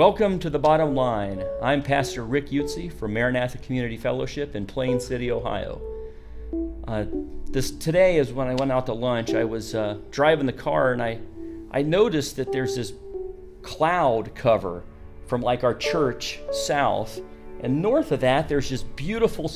Welcome to The Bottom Line. I'm Pastor Rick Yutzy from Maranatha Community Fellowship in Plain City, Ohio. Today is when I went out to lunch. I was driving the car and I noticed that there's this cloud cover from like our church south, and north of that there's just beautiful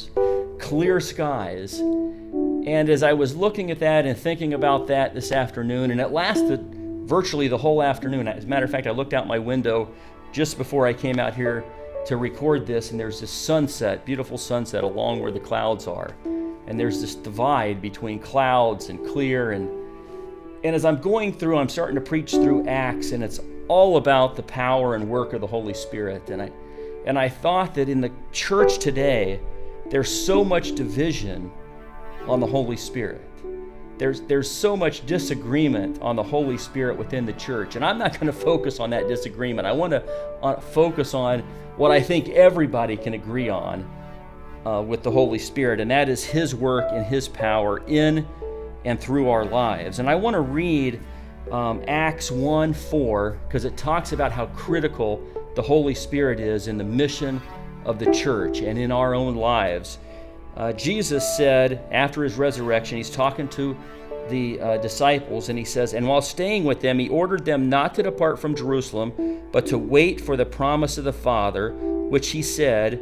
clear skies. And as I was looking at that and thinking about that this afternoon, and it lasted virtually the whole afternoon. As a matter of fact, I looked out my window just before I came out here to record this, and there's this sunset, beautiful sunset along where the clouds are. And there's this divide between clouds and clear. And as I'm going through, I'm starting to preach through Acts, and it's all about the power and work of the Holy Spirit. And I thought that in the church today, there's so much division on the Holy Spirit. There's so much disagreement on the Holy Spirit within the church, and I'm not going to focus on that disagreement. I want to focus on what I think everybody can agree on with the Holy Spirit, and that is His work and His power in and through our lives. And I want to read Acts 1:4 because it talks about how critical the Holy Spirit is in the mission of the church and in our own lives. Jesus said after His resurrection, He's talking to the disciples, and He says, "And while staying with them, He ordered them not to depart from Jerusalem, but to wait for the promise of the Father, which He said,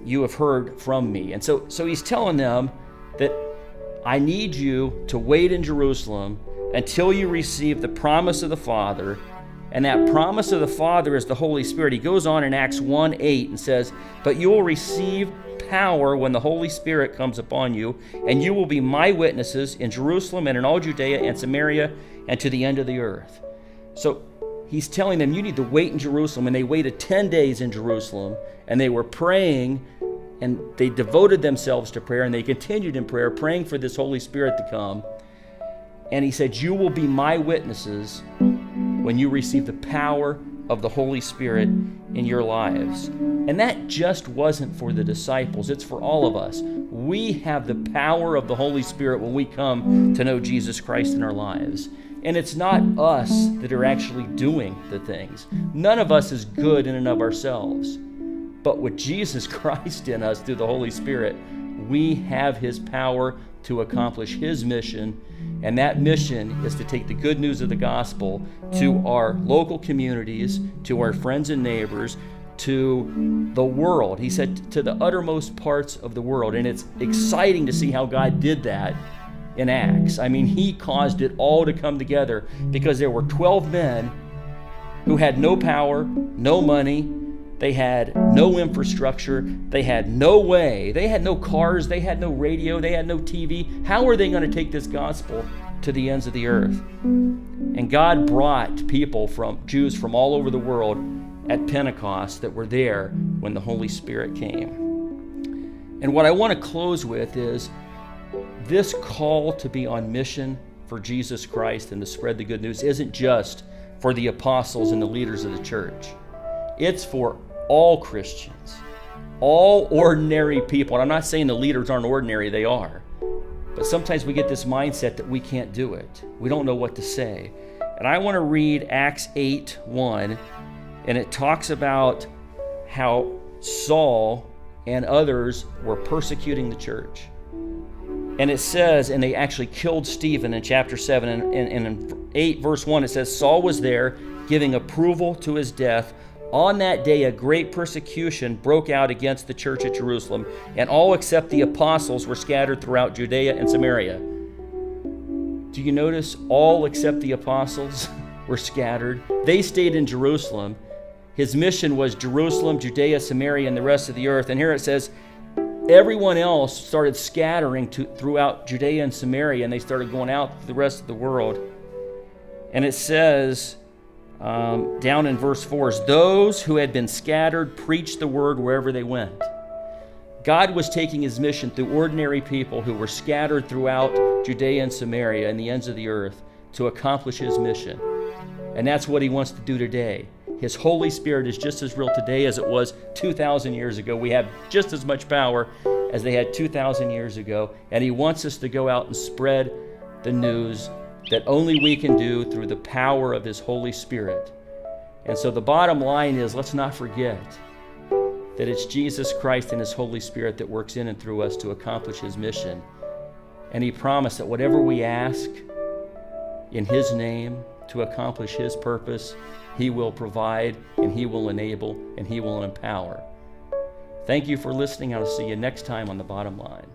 you have heard from Me." And so He's telling them that I need you to wait in Jerusalem until you receive the promise of the Father. And that promise of the Father is the Holy Spirit. He goes on in Acts 1:8 and says, "But you will receive power when the Holy Spirit comes upon you, and you will be my witnesses in Jerusalem and in all Judea and Samaria and to the end of the earth." So He's telling them you need to wait in Jerusalem, and they waited 10 days in Jerusalem, and they were praying, and they devoted themselves to prayer, and they continued in prayer, praying for this Holy Spirit to come. And He said, "You will be my witnesses when you receive the power of the Holy Spirit in your lives." And that just wasn't for the disciples, it's for all of us. We have the power of the Holy Spirit when we come to know Jesus Christ in our lives. And it's not us that are actually doing the things. None of us is good in and of ourselves. But with Jesus Christ in us through the Holy Spirit, we have His power to accomplish His mission. And that mission is to take the good news of the gospel to our local communities, to our friends and neighbors, to the world. He said to the uttermost parts of the world. And it's exciting to see how God did that in Acts. I mean, He caused it all to come together because there were 12 men who had no power, no money, they had no infrastructure, they had no way, they had no cars, they had no radio, they had no TV. How are they going to take this gospel to the ends of the earth? And God brought people Jews from all over the world at Pentecost that were there when the Holy Spirit came. And what I want to close with is this call to be on mission for Jesus Christ and to spread the good news isn't just for the apostles and the leaders of the church. It's for all Christians, all ordinary people. And I'm not saying the leaders aren't ordinary, they are. But sometimes we get this mindset that we can't do it. We don't know what to say. And I want to read Acts 8:1, and it talks about how Saul and others were persecuting the church. And it says, and they actually killed Stephen in chapter 7. And in 8 verse 1, it says, "Saul was there giving approval to his death. On that day, a great persecution broke out against the church at Jerusalem, and all except the apostles were scattered throughout Judea and Samaria." Do you notice all except the apostles were scattered? They stayed in Jerusalem. His mission was Jerusalem, Judea, Samaria, and the rest of the earth. And here it says, everyone else started scattering throughout Judea and Samaria, and they started going out to the rest of the world. And it says, down in verse 4, "Those who had been scattered preached the word wherever they went." God was taking His mission through ordinary people who were scattered throughout Judea and Samaria and the ends of the earth to accomplish His mission. And that's what He wants to do today. His Holy Spirit is just as real today as it was 2,000 years ago. We have just as much power as they had 2,000 years ago. And He wants us to go out and spread the news that only we can do through the power of His Holy Spirit. And so the bottom line is, let's not forget that it's Jesus Christ and His Holy Spirit that works in and through us to accomplish His mission. And He promised that whatever we ask in His name to accomplish His purpose, He will provide, and He will enable, and He will empower. Thank you for listening. I'll see you next time on The Bottom Line.